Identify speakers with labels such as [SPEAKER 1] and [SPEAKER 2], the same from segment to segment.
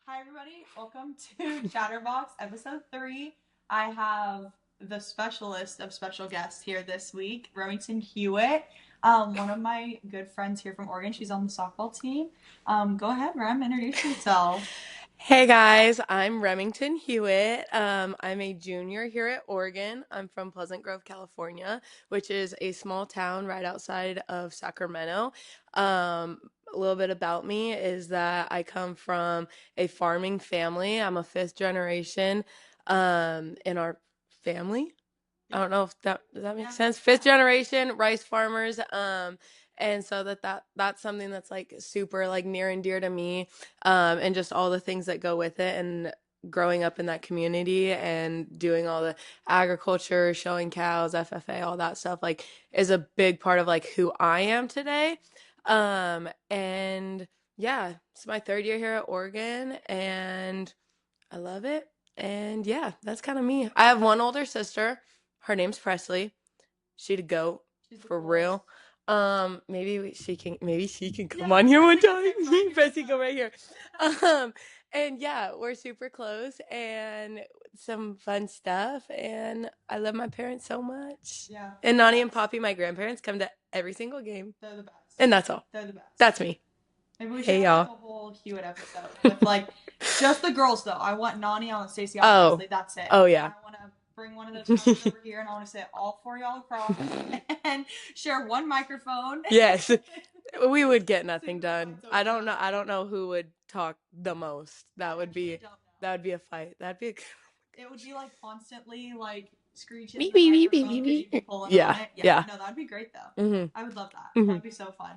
[SPEAKER 1] Hi, everybody. Welcome to Chatterbox episode 3. I have the specialist of special guests here this week, Remington Hewitt. One of my good friends here from Oregon. She's on the softball team. Go ahead, Rem, introduce yourself.
[SPEAKER 2] Hey guys, I'm Remmington Hewitt. I'm a junior here at Oregon. I'm from Pleasant Grove, California, which is a small town right outside of Sacramento. Um, a little bit about me is that I come from a farming family. I'm a fifth generation in our family. I
[SPEAKER 1] Yeah,
[SPEAKER 2] don't know if that does that make
[SPEAKER 1] yeah,
[SPEAKER 2] sense.
[SPEAKER 1] yeah.
[SPEAKER 2] Fifth generation rice farmers. And so that's something that's like super like near and dear to me. And just all the things that go with it and growing up in that community and doing all the agriculture, showing cows, FFA, all that stuff like is a big part of like who I am today. And yeah, it's my third year here at Oregon and I love it. And yeah, that's kind of me. I have one older sister. Her name's Presley. She the goat
[SPEAKER 1] She's the
[SPEAKER 2] for
[SPEAKER 1] coolest.
[SPEAKER 2] real. Maybe she can
[SPEAKER 1] Yeah,
[SPEAKER 2] come on here one
[SPEAKER 1] Presley can
[SPEAKER 2] time.
[SPEAKER 1] sit right here with
[SPEAKER 2] Presley, come
[SPEAKER 1] us.
[SPEAKER 2] right here. Um, and yeah, we're super close and some fun stuff. And I love my parents so much.
[SPEAKER 1] Yeah,
[SPEAKER 2] And
[SPEAKER 1] the
[SPEAKER 2] Nani and
[SPEAKER 1] best.
[SPEAKER 2] Poppy, my grandparents, come to every single game.
[SPEAKER 1] They're the best.
[SPEAKER 2] And that's all.
[SPEAKER 1] They're the best.
[SPEAKER 2] That's me.
[SPEAKER 1] Maybe we should
[SPEAKER 2] Hey
[SPEAKER 1] have like
[SPEAKER 2] y'all.
[SPEAKER 1] a whole Hewitt episode with like just the girls though. I want Nani, I want Stacy, I want
[SPEAKER 2] Oh,
[SPEAKER 1] Presley. That's it.
[SPEAKER 2] oh
[SPEAKER 1] I
[SPEAKER 2] yeah.
[SPEAKER 1] want to bring one of those couches over here and I want to sit all four of y'all across and share one microphone.
[SPEAKER 2] Yes. We would get
[SPEAKER 1] Sing
[SPEAKER 2] nothing
[SPEAKER 1] the
[SPEAKER 2] done.
[SPEAKER 1] points over
[SPEAKER 2] I
[SPEAKER 1] each
[SPEAKER 2] don't know.
[SPEAKER 1] other.
[SPEAKER 2] I don't know who would talk the most.
[SPEAKER 1] I actually don't know.
[SPEAKER 2] That would be a fight. That'd be a
[SPEAKER 1] It would be like constantly like screeching in
[SPEAKER 2] beep
[SPEAKER 1] the
[SPEAKER 2] beep beep beep
[SPEAKER 1] microphone
[SPEAKER 2] beep
[SPEAKER 1] because you'd be
[SPEAKER 2] beep.
[SPEAKER 1] pulling on
[SPEAKER 2] Yeah,
[SPEAKER 1] it. Yeah,
[SPEAKER 2] yeah.
[SPEAKER 1] no, that'd be great though.
[SPEAKER 2] Mhm.
[SPEAKER 1] I would love that.
[SPEAKER 2] Mhm.
[SPEAKER 1] That'd be so fun.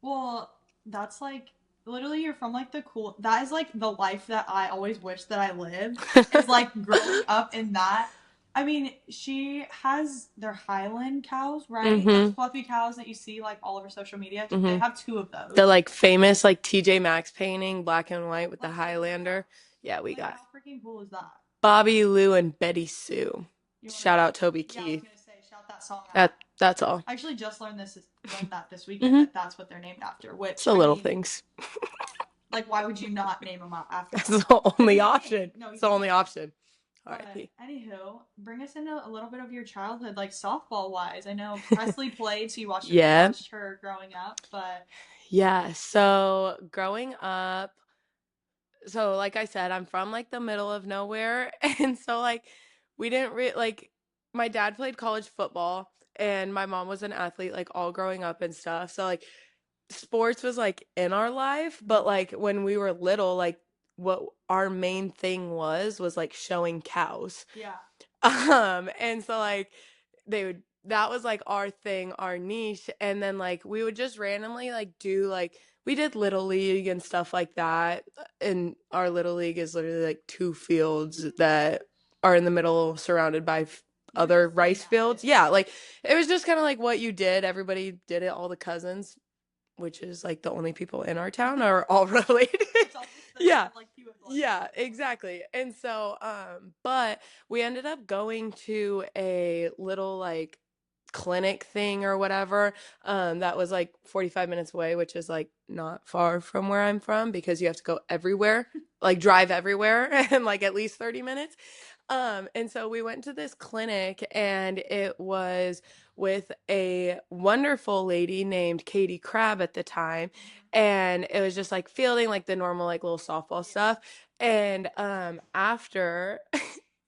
[SPEAKER 1] Well, that's like literally you're from like the cool that is like the life that I always wish that I lived is like growing up in that. I mean, she has their Highland cows, right? Those
[SPEAKER 2] Mhm.
[SPEAKER 1] fluffy cows that you see like all over social media. They
[SPEAKER 2] Mhm.
[SPEAKER 1] have two of
[SPEAKER 2] The
[SPEAKER 1] those.
[SPEAKER 2] like famous like TJ Maxx painting, black and white with the
[SPEAKER 1] Let's hear it. Yeah.
[SPEAKER 2] Highlander. Yeah, we
[SPEAKER 1] Like
[SPEAKER 2] got
[SPEAKER 1] how freaking cool is that?
[SPEAKER 2] Bobby Lou and Betty Sue.
[SPEAKER 1] You want to
[SPEAKER 2] Shout out Toby
[SPEAKER 1] Yeah, I was
[SPEAKER 2] Keith.
[SPEAKER 1] gonna say shout that song out.
[SPEAKER 2] That's all.
[SPEAKER 1] I actually just learned that this weekend
[SPEAKER 2] Mhm.
[SPEAKER 1] that that's what they're named after.
[SPEAKER 2] It's
[SPEAKER 1] Which
[SPEAKER 2] the
[SPEAKER 1] I
[SPEAKER 2] little
[SPEAKER 1] mean,
[SPEAKER 2] things.
[SPEAKER 1] like, why would you not name them after
[SPEAKER 2] That's
[SPEAKER 1] that?
[SPEAKER 2] the
[SPEAKER 1] They're
[SPEAKER 2] only
[SPEAKER 1] the king.
[SPEAKER 2] option.
[SPEAKER 1] No,
[SPEAKER 2] It's
[SPEAKER 1] he's
[SPEAKER 2] the
[SPEAKER 1] the
[SPEAKER 2] only
[SPEAKER 1] king.
[SPEAKER 2] option.
[SPEAKER 1] But
[SPEAKER 2] R.I.P.
[SPEAKER 1] anywho, bring us into a little bit of your childhood, like softball wise. I know Presley played, so you
[SPEAKER 2] Yeah.
[SPEAKER 1] watched her growing up, but
[SPEAKER 2] Yeah, so growing up, so like I said, I'm from like the middle of nowhere, and so like we didn't like my dad played college football and my mom was an athlete like all growing up and stuff. So like sports was like in our life, but like when we were little, like what our main thing was like showing cows.
[SPEAKER 1] yeah,
[SPEAKER 2] And so like they would that was like our thing, our niche, and then like we would just randomly like do like we did little league and stuff like
[SPEAKER 1] yeah.
[SPEAKER 2] that. And our little league is literally like two fields that are in the middle surrounded by
[SPEAKER 1] You're
[SPEAKER 2] other
[SPEAKER 1] just staying
[SPEAKER 2] rice fields.
[SPEAKER 1] active.
[SPEAKER 2] Yeah, like it was just kind of like what you did. Everybody did it, all the cousins, which is like the only people in our town are all related.
[SPEAKER 1] It's all just the
[SPEAKER 2] Yeah.
[SPEAKER 1] like Hewitt blood
[SPEAKER 2] Yeah,
[SPEAKER 1] family.
[SPEAKER 2] exactly. And so, but we ended up going to a little like clinic thing or whatever, that was like 45 minutes away, which is like not far from where I'm from because you have to go everywhere, like drive everywhere and like at least 30 minutes. And so we went to this clinic and it was with a wonderful lady named Katie Crabb at the time.
[SPEAKER 1] Mhm.
[SPEAKER 2] And it was just like fielding like the normal like little softball
[SPEAKER 1] Yeah.
[SPEAKER 2] stuff. And after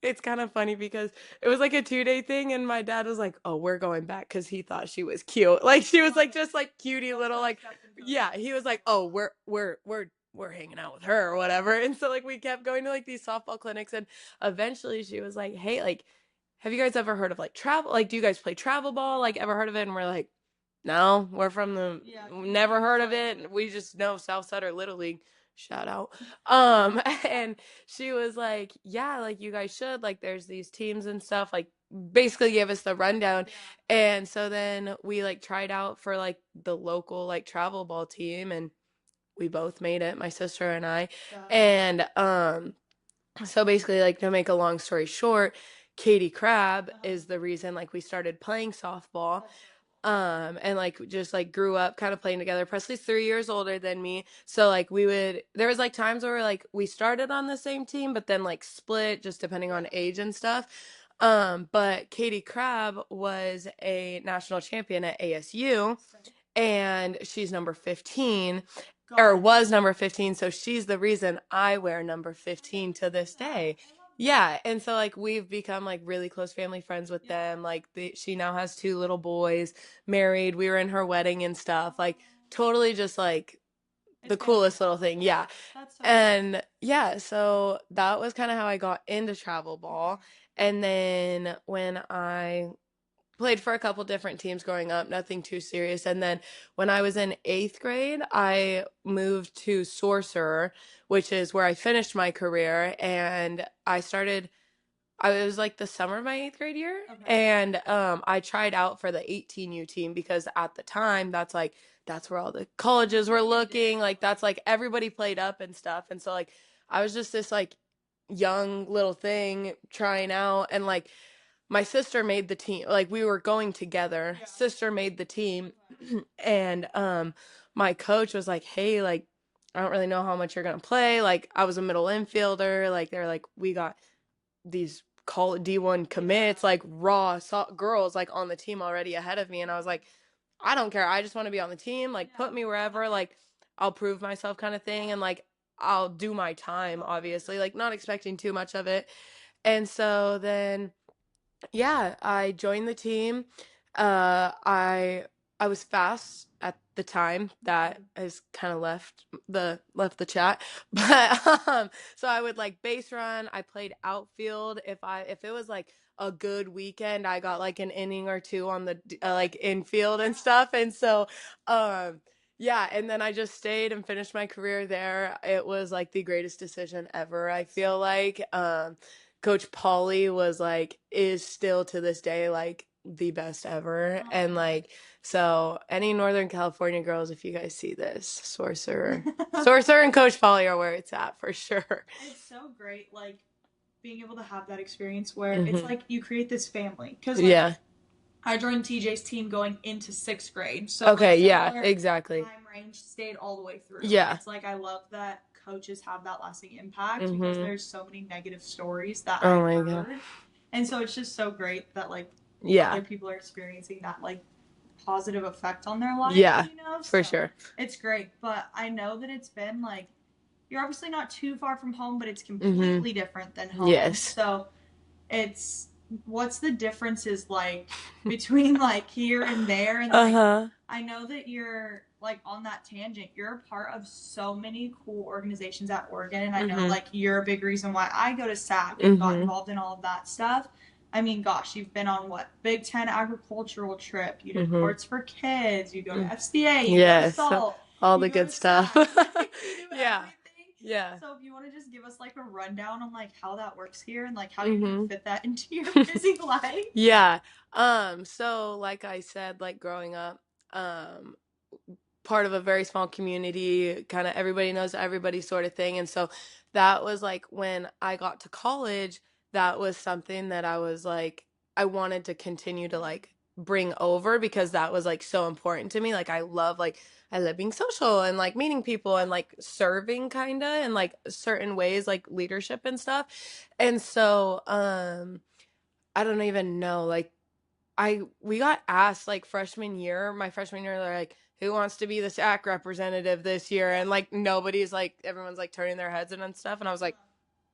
[SPEAKER 2] it's kind of funny because it was like a 2 day thing and my dad was like, "Oh, we're going back," because he thought she was cute. Like she
[SPEAKER 1] I
[SPEAKER 2] was
[SPEAKER 1] love
[SPEAKER 2] like
[SPEAKER 1] it.
[SPEAKER 2] just like cutie
[SPEAKER 1] One
[SPEAKER 2] little
[SPEAKER 1] more
[SPEAKER 2] like
[SPEAKER 1] step into it.
[SPEAKER 2] yeah, he was like, "Oh, we're hanging out with her or whatever." And so like we kept going to like these softball clinics and eventually she was like, "Hey, like have you guys ever heard of like travel? Like do you guys play travel ball? Like ever heard of it?" And we're like, "No, we're from the
[SPEAKER 1] Yeah,
[SPEAKER 2] never
[SPEAKER 1] just
[SPEAKER 2] heard of
[SPEAKER 1] like
[SPEAKER 2] it. We just know Southsider Little League." Shout out.
[SPEAKER 1] yeah,
[SPEAKER 2] And she was like, "Yeah, like you guys should. Like there's these teams and stuff." Like basically gave us the rundown.
[SPEAKER 1] yeah.
[SPEAKER 2] And so then we like tried out for like the local like travel ball team and we both made it, my sister and I.
[SPEAKER 1] That's
[SPEAKER 2] And so basically like to make a long story short, Katie Crabb
[SPEAKER 1] uh-huh.
[SPEAKER 2] is the reason like we started playing softball.
[SPEAKER 1] That's so
[SPEAKER 2] And like just like grew up kind of playing together. Presley's 3 years older than me. So like there was like times where like we started on the same team, but then like split just depending on age and stuff. But Katie Crabb was a national champion at ASU and she's number 15 or was number 15. So she's the reason I wear number 15 to this day. Yeah, and so like we've become like really close family friends with them. Like she now has two little boys, married. We were in her wedding and stuff. Like totally just like the coolest little thing. Yeah. And yeah, so that was kind of how I got into travel ball. And then when I played for a couple different teams growing up, nothing too serious. And then when I was in 8th grade, I moved to Sorcerer, which is where I finished my career. And I was like the summer of my 8th grade year. Okay. And I tried out for the 18U team because at the time, that's where all the colleges were looking. Like, that's like everybody played up and stuff. And so, like, I was just this like young little thing trying out. And like, my sister made the team. Like we were going together. Yeah. Sister made the team. And my coach was like, "Hey, like I don't really know how much you're going to play." Like I was a middle infielder. Like they're like, "We got these call D1 commits, like girls like on the team already ahead of me." And I was like, "I don't care. I just want to be on the team. Like put me wherever. Like I'll prove myself kind of thing. And like I'll do my time, obviously, like not expecting too much of it." And so then yeah, I joined the team. I was fast at the time. That has kind of left the chat. But so I would like base run. I played outfield. If it was like a good weekend, I got like an inning or two on the like infield and stuff. And so yeah, and then I just stayed and finished my career there. It was like the greatest decision ever, I feel like. Coach Pauly is still to this day like the best ever. And like, so any Northern California girls, if you guys see this, Sorcerer and Coach Pauly are where it's at for sure.
[SPEAKER 1] It's so great, like being able to have that experience where it's like you create this family. Because like,
[SPEAKER 2] yeah.
[SPEAKER 1] I joined TJ's team going into 6th grade. So
[SPEAKER 2] okay,
[SPEAKER 1] like,
[SPEAKER 2] yeah, exactly.
[SPEAKER 1] Time range stayed all the way through.
[SPEAKER 2] Yeah.
[SPEAKER 1] It's like I love that coaches have that lasting impact because there's so many negative stories that
[SPEAKER 2] Oh
[SPEAKER 1] I've
[SPEAKER 2] my
[SPEAKER 1] heard.
[SPEAKER 2] God.
[SPEAKER 1] And so it's just so great that like
[SPEAKER 2] Yeah.
[SPEAKER 1] other people are experiencing that like positive effect on their life.
[SPEAKER 2] Yeah,
[SPEAKER 1] You know?
[SPEAKER 2] for
[SPEAKER 1] So
[SPEAKER 2] sure.
[SPEAKER 1] it's great. But I know that it's been like you're obviously not too far from home, but it's completely different than home.
[SPEAKER 2] Yes.
[SPEAKER 1] So it's what's the differences like between like here and there, and like I know that you're like on that tangent, you're a part of so many cool organizations at Oregon, and I know like you're a big reason why I go to SAC and got involved in all of that stuff. I mean, gosh, you've been on what Big Ten agricultural trip, you did Sports for Kids, you go to FCA, you go to SALT,
[SPEAKER 2] all the good stuff.
[SPEAKER 1] Yeah. Yeah. So if you want to just give us like a rundown on like how that works here and like how you can fit that into your busy life.
[SPEAKER 2] Yeah. So like I said, like growing up, part of a very small community, kind of everybody knows everybody sort of thing. And so that was like when I got to college, that was something that I was like, I wanted to continue to like bring over because that was like so important to me. Like I love being social and like meeting people and like serving kind of in like certain ways, like leadership and stuff. And so I don't even know, like we got asked like my freshman year, they're like, "Who wants to be the SAC representative this year?" And like everyone's like turning their heads and stuff. And I was like,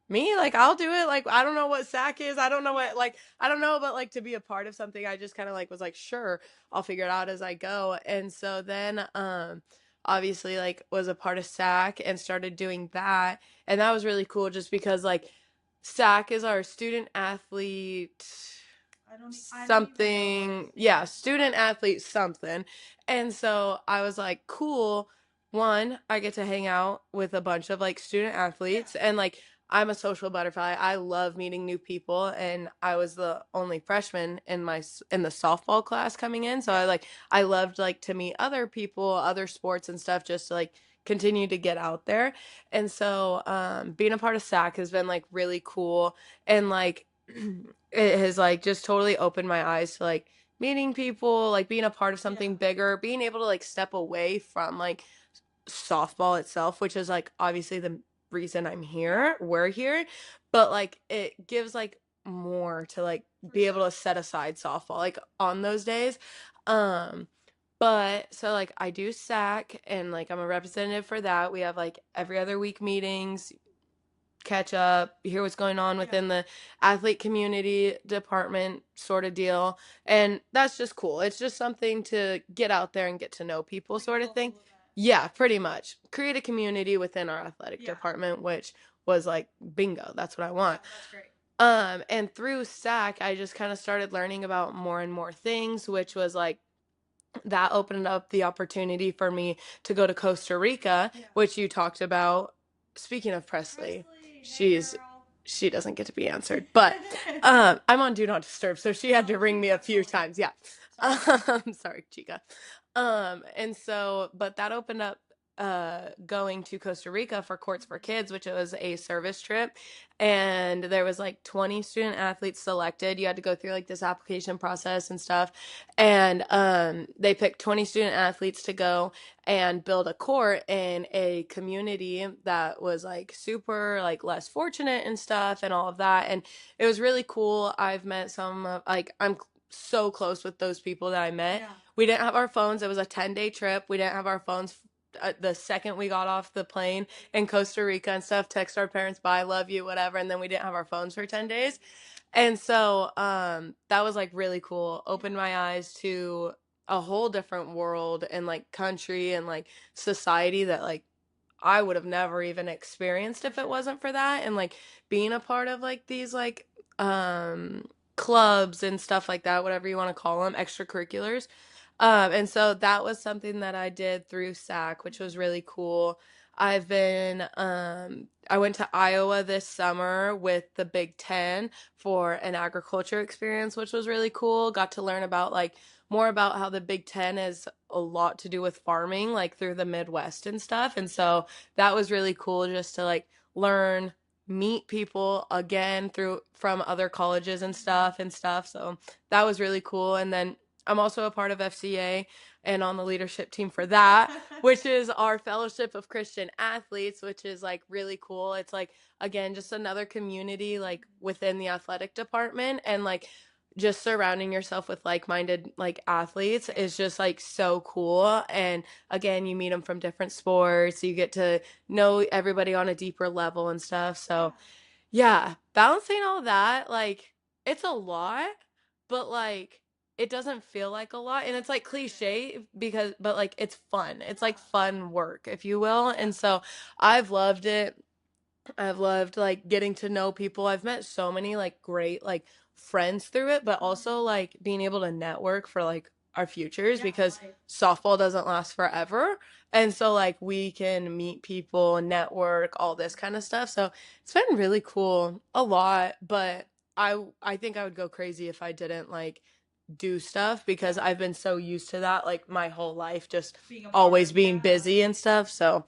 [SPEAKER 2] "Me? Like I'll do it." Like I don't know what SAC is. I don't know I don't know, but like to be a part of something, I just kind of like was like, "Sure, I'll figure it out as I go." And so then obviously like was a part of SAC and started doing that. And that was really cool just because like SAC is our student athlete something, yeah, student athlete something. And so I was like, cool. One, I get to hang out with a bunch of like student athletes and like I'm a social butterfly. I love meeting new people and I was the only freshman in the softball class coming in. So I loved like to meet other people, other sports and stuff just to like continue to get out there. And so being a part of SAC has been like really cool and like it has like just totally opened my eyes to like meeting people, like being a part of
[SPEAKER 1] Yeah.
[SPEAKER 2] something bigger, being able to like step away from like softball itself, which is like obviously the reason I'm here, we're here, but like it gives like more to like be able to set aside softball like on those days. Um but so like I do SAC and like I'm a representative for that. We have like every other week meetings, catch up, hear what's going on within the athlete community department sort of deal. And that's just cool. It's just something to get out there and get to know people sort of thing. Yeah, pretty much. Create a community within our athletic department, which was like bingo. That's what I want.
[SPEAKER 1] That's great.
[SPEAKER 2] And through SAC, I just kind of started learning about more and more things, which was like that opened up the opportunity for me to go to Costa Rica, which you talked about. Speaking of Presley, she doesn't get to be answered, but I'm on Do Not Disturb, so she had to ring me a few times. Yeah. Sorry, Chica. And so, but that opened up going to Costa Rica for Courts for Kids, which was a service trip, and there was like 20 student athletes selected. You had to go through like this application process and stuff, and they picked 20 student athletes to go and build a court in a community that was like super like less fortunate and stuff and all of that, and it was really cool. I've met some like I'm so close with those people that I met. We didn't have our phones. It was a 10-day trip. We didn't have our phones the second we got off the plane in Costa Rica and stuff. Text our parents, bye, love you, whatever, and then we didn't have our phones for 10 days. And so that was like really cool. Opened my eyes to a whole different world and like country and like society that like I would have never even experienced if it wasn't for that. And like being a part of like these like clubs and stuff like that, whatever you want to call them, extracurriculars. And so that was something that I did through SAC, which was really cool. I went to Iowa this summer with the Big Ten for an agriculture experience, which was really cool. Got to learn about like more about how the Big Ten is a lot to do with farming, like through the Midwest and stuff. And so that was really cool just to like learn, meet people again through from other colleges and stuff. So that was really cool. And then I'm also a part of FCA and on the leadership team for that, which is our Fellowship of Christian Athletes, which is like really cool. It's like, again, just another community like within the athletic department, and like just surrounding yourself with like-minded like athletes is just like so cool. And again, you meet them from different sports, you get to know everybody on a deeper level and stuff. So yeah, balancing all that, like it's a lot, but like it doesn't feel like a lot, and it's like cliche because but like it's fun. It's like fun work, if you will. And so I've loved it. I've loved like getting to know people. I've met so many like great like friends through it, but also like being able to network for like our futures because softball doesn't last forever. And so like we can meet people, network, all this kind of stuff. So it's been really cool, a lot, but I think I would go crazy if I didn't like do stuff because I've been so used to that like my whole life just always being busy and stuff. So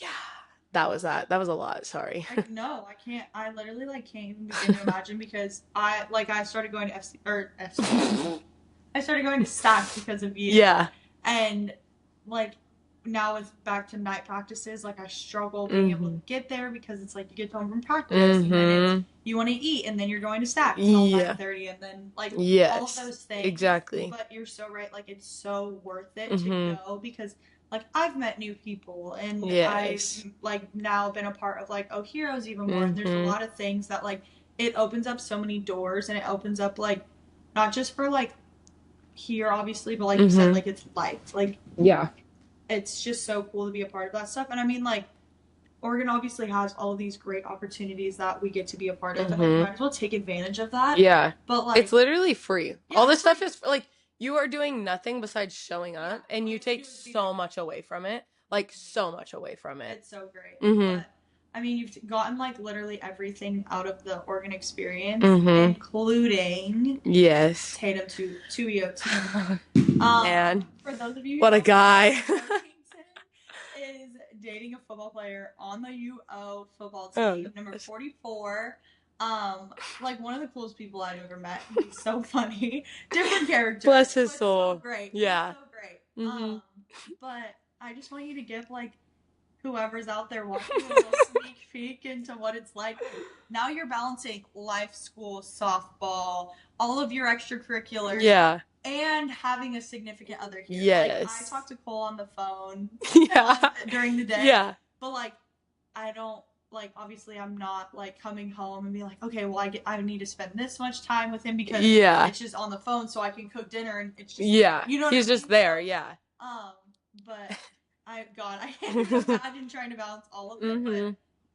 [SPEAKER 2] yeah, that was that. That was a lot. Sorry.
[SPEAKER 1] No, I can't. I literally like can't even begin to imagine because I started going to FC. I started going to SAC because of you.
[SPEAKER 2] Yeah.
[SPEAKER 1] And like now it's back to night practices. Like I struggle being able to get there because it's like you get home from practice and then it's, you want to eat and then you're going to SAC until 9:30 and then like all of those things.
[SPEAKER 2] Exactly.
[SPEAKER 1] But you're so right. Like it's so worth it to go because like I've met new people and I've like now been a part of like Oh Heroes even more. And there's a lot of things that like it opens up so many doors and it opens up like not just for like here obviously, but like you said, like it's life. Like it's just so cool to be a part of that stuff. And I mean like Oregon obviously has all of these great opportunities that we get to be a part of and like, you might as well take advantage of that.
[SPEAKER 2] Yeah.
[SPEAKER 1] But like
[SPEAKER 2] it's literally free. All this stuff is like you are doing nothing besides showing up and you take so much away from it. Like so much away from it.
[SPEAKER 1] It's so great. But I mean, you've gotten like literally everything out of the Oregon experience, including Tatum to EOT.
[SPEAKER 2] Man,
[SPEAKER 1] for those of you,
[SPEAKER 2] what a guy!
[SPEAKER 1] is dating a football player on the UO football team, number 44. Like one of the coolest people I've ever met. He's so funny. Different character,
[SPEAKER 2] Bless his
[SPEAKER 1] but so
[SPEAKER 2] soul.
[SPEAKER 1] great. He's
[SPEAKER 2] Yeah.
[SPEAKER 1] so great.
[SPEAKER 2] Mm-hmm.
[SPEAKER 1] But I just want you to give like whoever's out there watching a little sneak peek into what it's like. Now you're balancing life, school, softball, all of your extracurriculars,
[SPEAKER 2] Yeah.
[SPEAKER 1] and having a significant other here. Like I
[SPEAKER 2] Yes.
[SPEAKER 1] talk to Cole on the phone
[SPEAKER 2] Yeah.
[SPEAKER 1] during the day,
[SPEAKER 2] Yeah.
[SPEAKER 1] but like I don't like obviously I'm not like coming home and be like, okay, well I need to spend this much time with him because
[SPEAKER 2] Yeah.
[SPEAKER 1] it's just on the phone so I can cook dinner and it's just there.
[SPEAKER 2] Yeah.
[SPEAKER 1] You know what I
[SPEAKER 2] He's just
[SPEAKER 1] mean?
[SPEAKER 2] there. Yeah.
[SPEAKER 1] Um, but I can't even imagine trying to balance all of it, but
[SPEAKER 2] Mm-hmm.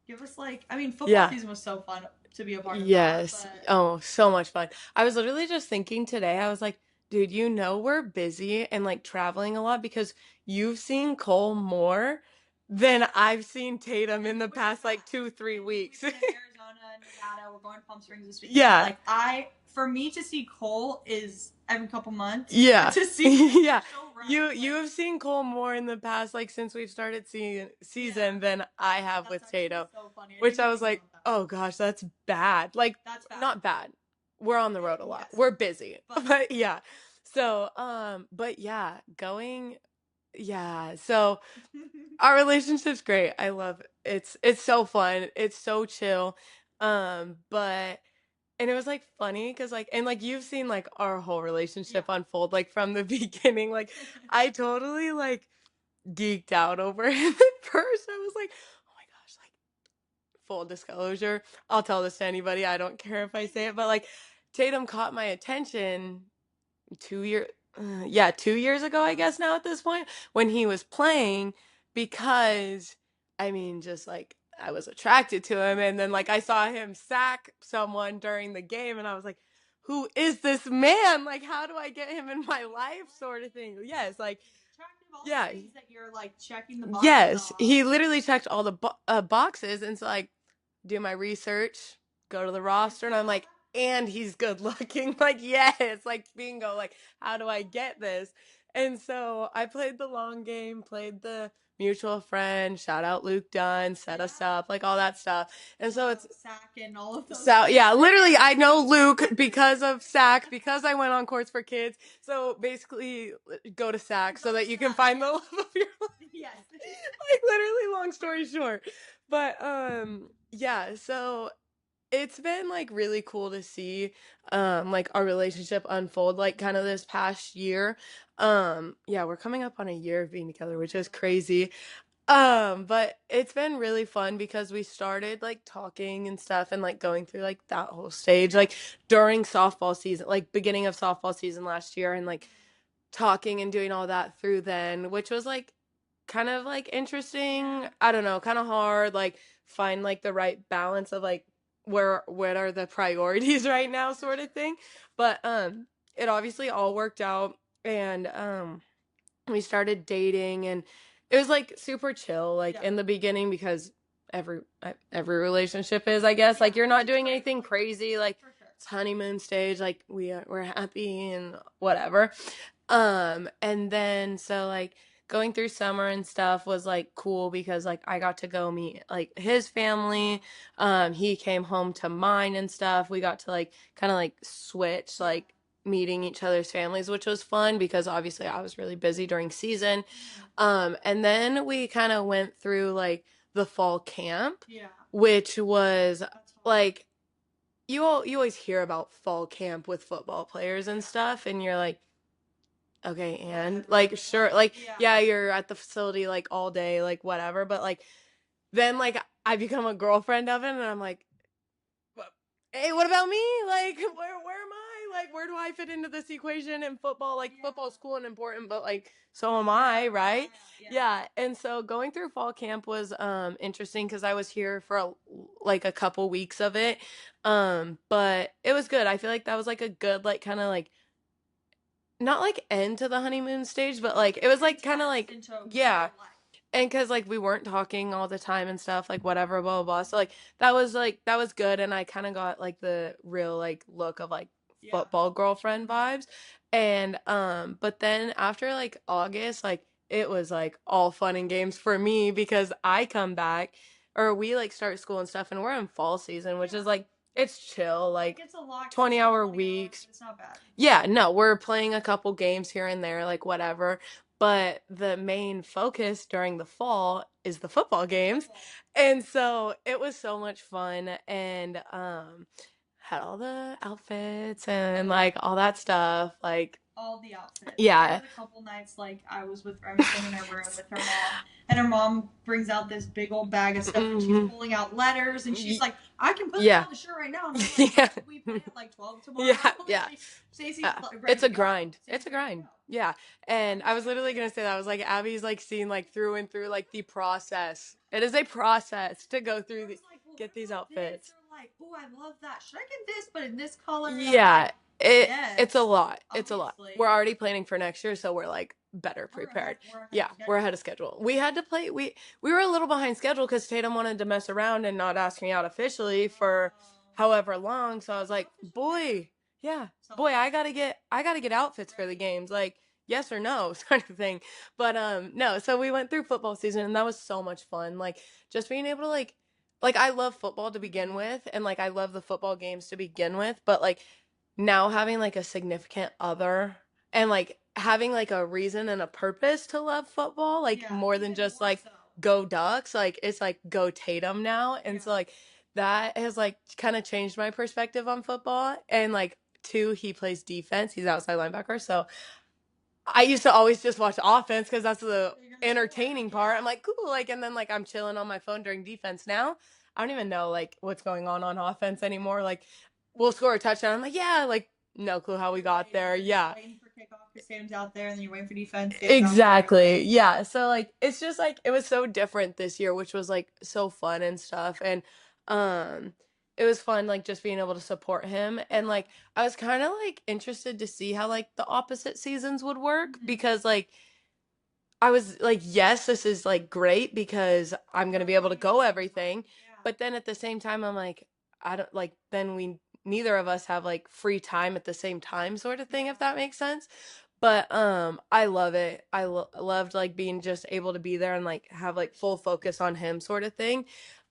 [SPEAKER 1] give us like I mean football
[SPEAKER 2] Yeah.
[SPEAKER 1] season was so fun to be a part of that,
[SPEAKER 2] Yes.
[SPEAKER 1] but
[SPEAKER 2] Oh, so much fun. I was literally just thinking today, I was like, dude, we're busy and like traveling a lot because you've seen Cole more than I've seen Tatum in the
[SPEAKER 1] which is
[SPEAKER 2] past like
[SPEAKER 1] facts.
[SPEAKER 2] 2, 3
[SPEAKER 1] And we've
[SPEAKER 2] weeks.
[SPEAKER 1] been in Arizona, Nevada, we're going to Palm Springs this weekend.
[SPEAKER 2] Yeah.
[SPEAKER 1] Like I for me to see Cole is every couple months, but
[SPEAKER 2] Yeah.
[SPEAKER 1] to see him
[SPEAKER 2] Yeah.
[SPEAKER 1] you're so
[SPEAKER 2] You
[SPEAKER 1] right.
[SPEAKER 2] you
[SPEAKER 1] Like
[SPEAKER 2] have seen Cole more in the past, like since we've started seeing season
[SPEAKER 1] yeah,
[SPEAKER 2] than I have
[SPEAKER 1] that's
[SPEAKER 2] with
[SPEAKER 1] actually
[SPEAKER 2] Tatum.
[SPEAKER 1] so funny. I
[SPEAKER 2] Which
[SPEAKER 1] didn't
[SPEAKER 2] I
[SPEAKER 1] even
[SPEAKER 2] was
[SPEAKER 1] think
[SPEAKER 2] like,
[SPEAKER 1] about that.
[SPEAKER 2] oh gosh, that's bad. Like,
[SPEAKER 1] That's bad.
[SPEAKER 2] not bad. We're on the road a lot.
[SPEAKER 1] Yes.
[SPEAKER 2] We're busy.
[SPEAKER 1] But
[SPEAKER 2] But yeah. So, but yeah, yeah. So our relationship's great. I love it. It's so fun. It's so chill. But and it was like funny because like and like you've seen like our whole
[SPEAKER 1] yeah.
[SPEAKER 2] relationship unfold like from the beginning. Like I totally like geeked out over him at first. I was like, oh my gosh, like full disclosure, I'll tell this to anybody. I don't care if I say it, but like Tatum caught my attention 2 year yeah, 2 years ago, I guess now at this point, when he was playing, because I mean, just like I was attracted to him, and then like I saw him sack someone during the game, and I was like, who is this man? Like, how do I get him in my life, sort of thing. Yes, like
[SPEAKER 1] Attractive, all the
[SPEAKER 2] yeah.
[SPEAKER 1] things that you're like checking the boxes
[SPEAKER 2] Yes,
[SPEAKER 1] off.
[SPEAKER 2] he literally checked all the boxes, and so like do my research, go to the roster, and I'm like, and he's good looking. Like, yes, like bingo. Like, how do I get this? And so I played the long game, played the mutual friend, shout out Luke Dunn, set us
[SPEAKER 1] Yeah.
[SPEAKER 2] up, like all that stuff. And so it's
[SPEAKER 1] Sack and all of those
[SPEAKER 2] so
[SPEAKER 1] things.
[SPEAKER 2] yeah, literally I know Luke because of SAC, because I went on Courts for Kids. So basically go to SAC so that you can find the love of your life.
[SPEAKER 1] Yes.
[SPEAKER 2] Like literally long story short. But yeah, so it's been like really cool to see like our relationship unfold like kind of this past year. Yeah, we're coming up on a year of being together, which is crazy. But it's been really fun because we started like talking and stuff and like going through like that whole stage like during softball season, like beginning of softball season last year, and like talking and doing all that through then, which was like kind of like interesting.
[SPEAKER 1] Yeah.
[SPEAKER 2] I don't know, kind of hard, like find like the right balance of like what are the priorities right now, sort of thing. But it obviously all worked out, and we started dating, and it was like super chill like
[SPEAKER 1] Yeah.
[SPEAKER 2] in the beginning because every relationship is, I guess, like you're not doing anything crazy, like
[SPEAKER 1] For sure.
[SPEAKER 2] it's honeymoon stage, like we're happy and whatever. And then so like going through summer and stuff was like cool because like I got to go meet like his family. He came home to mine and stuff. We got to like kind of like switch
[SPEAKER 1] Yeah.
[SPEAKER 2] like meeting each other's families, which was fun because obviously I was really busy during season. And then we kind of went through like the fall camp,
[SPEAKER 1] Yeah.
[SPEAKER 2] which was
[SPEAKER 1] That's fun.
[SPEAKER 2] like you always hear about fall camp with football players and stuff, and you're like, okay, and like sure, like yeah, you're at the facility like all day, like whatever, but like then like I become a girlfriend of it, and I'm like, hey, what about me? Like, where am I? Like, where do I fit into this equation in football? Like, football's cool and important, but like, so am I, right? Yeah. And so going through fall camp was interesting because I was here for like a couple weeks of it. But it was good. I feel like that was like a good like kind of like not like end to the honeymoon stage, but like it was like kind of like yeah, and because like we weren't talking all the time and stuff, like whatever, blah blah blah. So like that was good, and I kind of got like the real like look of like football girlfriend vibes. And but then after like August, like it was like all fun and games for me because I come back, or we like start school and stuff, and we're in fall season, which is like It's chill,
[SPEAKER 1] Like
[SPEAKER 2] like
[SPEAKER 1] it's a lot because it's like
[SPEAKER 2] 20-hour
[SPEAKER 1] 20 hours,
[SPEAKER 2] weeks.
[SPEAKER 1] but it's not bad.
[SPEAKER 2] Yeah, no, we're playing a couple games here and there, like whatever. But the main focus during the fall is the football games.
[SPEAKER 1] Football.
[SPEAKER 2] And so it was so much fun and had all the outfits and like all that stuff. Like
[SPEAKER 1] All the outfits. There
[SPEAKER 2] yeah.
[SPEAKER 1] was a couple nights like I was with Remington in her room with her mom, and her mom brings out this big old bag of stuff, and she's
[SPEAKER 2] Mhm.
[SPEAKER 1] pulling out letters, and she's like, "I can put that
[SPEAKER 2] Yeah.
[SPEAKER 1] on the shirt right now." And I'm like,
[SPEAKER 2] Yeah.
[SPEAKER 1] "We play at like 12 tomorrow."
[SPEAKER 2] Yeah, yeah.
[SPEAKER 1] Stacey's ready
[SPEAKER 2] It's a
[SPEAKER 1] to go.
[SPEAKER 2] grind. It's
[SPEAKER 1] Stacey's
[SPEAKER 2] a
[SPEAKER 1] ready to
[SPEAKER 2] grind.
[SPEAKER 1] go.
[SPEAKER 2] Yeah. And
[SPEAKER 1] I'm
[SPEAKER 2] I was
[SPEAKER 1] excited
[SPEAKER 2] literally
[SPEAKER 1] for
[SPEAKER 2] gonna
[SPEAKER 1] it.
[SPEAKER 2] say that. I was like, Abby's like seeing like through and through like the process. It is a process to go through
[SPEAKER 1] There
[SPEAKER 2] the
[SPEAKER 1] was like, well,
[SPEAKER 2] get
[SPEAKER 1] what
[SPEAKER 2] these
[SPEAKER 1] about this?
[SPEAKER 2] outfits.
[SPEAKER 1] Or like, oh, I love that. Should I get this, but in this color? And I'm like,
[SPEAKER 2] Yeah, it's a
[SPEAKER 1] yes,
[SPEAKER 2] lot. It's a lot. We're
[SPEAKER 1] obviously.
[SPEAKER 2] already planning for next year, so we're like better prepared.
[SPEAKER 1] We're ahead
[SPEAKER 2] Yeah,
[SPEAKER 1] of
[SPEAKER 2] we're
[SPEAKER 1] schedule.
[SPEAKER 2] ahead of schedule. We had to play we were a little behind schedule because Tatum wanted to mess around and not ask me out officially for however long. So I was
[SPEAKER 1] When's the
[SPEAKER 2] like,
[SPEAKER 1] official
[SPEAKER 2] boy, yeah,
[SPEAKER 1] start?
[SPEAKER 2] boy, I gotta get outfits for the games, like yes or no sort of thing. But no, so we went through football season and that was so much fun. Like just being able to like I love football to begin with and like I love the football games to begin with, but like now having like a significant other and like having like a reason and a purpose to love football, like
[SPEAKER 1] Yeah,
[SPEAKER 2] more than
[SPEAKER 1] even
[SPEAKER 2] just
[SPEAKER 1] more
[SPEAKER 2] like
[SPEAKER 1] so.
[SPEAKER 2] go Ducks, like it's like go Tatum now. And so
[SPEAKER 1] Yeah.
[SPEAKER 2] like that has like kind of changed my perspective on football. And like two, he plays defense, he's outside linebacker. So I used to always just watch offense because that's the
[SPEAKER 1] So you're gonna score.
[SPEAKER 2] entertaining part. I'm
[SPEAKER 1] Yeah.
[SPEAKER 2] like, cool. Like, and then like I'm chilling on my phone during defense now. I don't even know like what's going on offense anymore. Like, we'll score a touchdown. I'm like, yeah, like no clue how we
[SPEAKER 1] You're
[SPEAKER 2] got there.
[SPEAKER 1] just
[SPEAKER 2] Yeah,
[SPEAKER 1] waiting for kickoff because Tatum's out there, and then you're waiting for defense. Tatum's out there, and you're
[SPEAKER 2] exactly.
[SPEAKER 1] waiting.
[SPEAKER 2] Yeah. So like it's just like it was so different this year, which was like so fun and stuff. And um it was fun like just being able to support him and
[SPEAKER 1] Yeah.
[SPEAKER 2] like I was kind of like interested to see how like the opposite seasons would work because like I was like, yes, this is like great because I'm gonna
[SPEAKER 1] You're
[SPEAKER 2] be able to
[SPEAKER 1] learning at the
[SPEAKER 2] go
[SPEAKER 1] same time.
[SPEAKER 2] everything.
[SPEAKER 1] Yeah.
[SPEAKER 2] But then at the same time, I'm like, I don't like, then we neither of us have like free time at the same time, sort of thing,
[SPEAKER 1] Yeah.
[SPEAKER 2] if that makes sense. But I love it. Loved like being just able to be there and like have like full focus on him, sort of thing.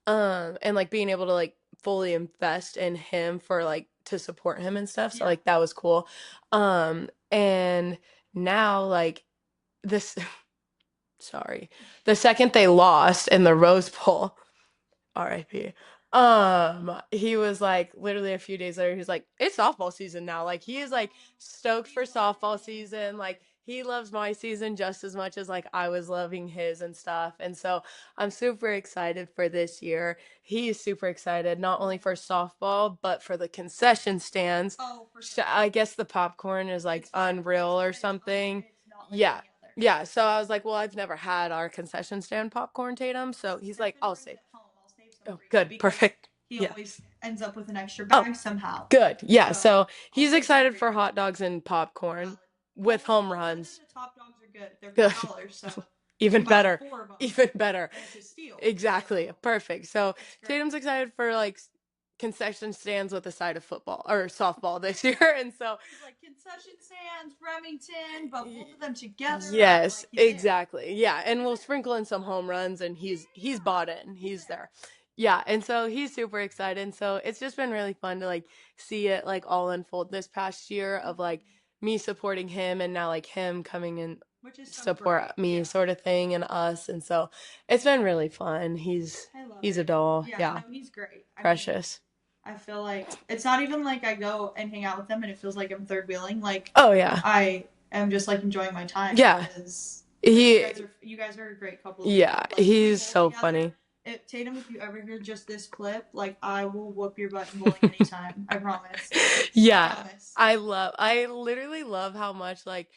[SPEAKER 2] And like being able to like fully invest in him for like to support him and stuff. So
[SPEAKER 1] Yeah.
[SPEAKER 2] like that was cool. And now like this sorry. The second they lost in the Rose Bowl, RIP. He was like literally a few days later, he's like, it's softball season now. Like he is like stoked
[SPEAKER 1] We
[SPEAKER 2] for
[SPEAKER 1] love
[SPEAKER 2] softball
[SPEAKER 1] it.
[SPEAKER 2] season. Like he loves my season just as much as like I was loving his and stuff. And so I'm super excited for this year. He is super excited, not only for softball, but for the concession stands.
[SPEAKER 1] Oh, for sure.
[SPEAKER 2] I guess the popcorn is like
[SPEAKER 1] It's fire.
[SPEAKER 2] unreal or
[SPEAKER 1] It's unreal.
[SPEAKER 2] something.
[SPEAKER 1] It's not like
[SPEAKER 2] Yeah.
[SPEAKER 1] any other.
[SPEAKER 2] Yeah. So I was like, well, I've never had our concession stand popcorn, Tatum. So he's like,
[SPEAKER 1] Stefan
[SPEAKER 2] I'll
[SPEAKER 1] brings
[SPEAKER 2] save.
[SPEAKER 1] it home. I'll save some
[SPEAKER 2] Oh,
[SPEAKER 1] for you
[SPEAKER 2] good.
[SPEAKER 1] because
[SPEAKER 2] Perfect.
[SPEAKER 1] he
[SPEAKER 2] Yeah.
[SPEAKER 1] always ends up with an extra
[SPEAKER 2] Oh,
[SPEAKER 1] bag somehow.
[SPEAKER 2] good. Yeah.
[SPEAKER 1] So
[SPEAKER 2] So
[SPEAKER 1] I'll
[SPEAKER 2] he's
[SPEAKER 1] save some
[SPEAKER 2] excited
[SPEAKER 1] for you.
[SPEAKER 2] for hot dogs and popcorn
[SPEAKER 1] Valid.
[SPEAKER 2] with
[SPEAKER 1] Well,
[SPEAKER 2] home
[SPEAKER 1] fortunately,
[SPEAKER 2] runs.
[SPEAKER 1] the top dogs are good. They're
[SPEAKER 2] Good.
[SPEAKER 1] $4, so you
[SPEAKER 2] Even
[SPEAKER 1] can buy like
[SPEAKER 2] better.
[SPEAKER 1] 4 of them,
[SPEAKER 2] Even better.
[SPEAKER 1] and it's a steal.
[SPEAKER 2] Exactly.
[SPEAKER 1] So
[SPEAKER 2] Perfect. So
[SPEAKER 1] it's great.
[SPEAKER 2] Tatum's excited for like concession stands with a side of football or softball this year. And so
[SPEAKER 1] He's like concession stands, Remington, but both of them together.
[SPEAKER 2] yes,
[SPEAKER 1] Like he's in.
[SPEAKER 2] exactly. Yeah, and we'll sprinkle in some home runs and he's bought in. He's there. Yeah, and so he's super excited. And so it's just been really fun to like see it like all unfold this past year of like me supporting him and now like him coming in
[SPEAKER 1] Which is so
[SPEAKER 2] support
[SPEAKER 1] great.
[SPEAKER 2] me
[SPEAKER 1] Yeah.
[SPEAKER 2] sort of thing and us. And so it's been really fun.
[SPEAKER 1] I love
[SPEAKER 2] He's a
[SPEAKER 1] it.
[SPEAKER 2] doll.
[SPEAKER 1] Yeah,
[SPEAKER 2] Yeah.
[SPEAKER 1] no, he's great. I mean,
[SPEAKER 2] Precious.
[SPEAKER 1] I feel like it's not even like I go and hang out with them and it feels like I'm third wheeling. Like
[SPEAKER 2] Oh yeah.
[SPEAKER 1] I am just like enjoying my time
[SPEAKER 2] Yeah.
[SPEAKER 1] because
[SPEAKER 2] He
[SPEAKER 1] you guys are a great couple.
[SPEAKER 2] yeah,
[SPEAKER 1] Like
[SPEAKER 2] he's
[SPEAKER 1] both
[SPEAKER 2] so
[SPEAKER 1] together.
[SPEAKER 2] funny.
[SPEAKER 1] Tatum, if you ever hear just this clip, like I will whoop your butt in bowling anytime. I promise.
[SPEAKER 2] Yeah.
[SPEAKER 1] I promise.
[SPEAKER 2] I literally love how much like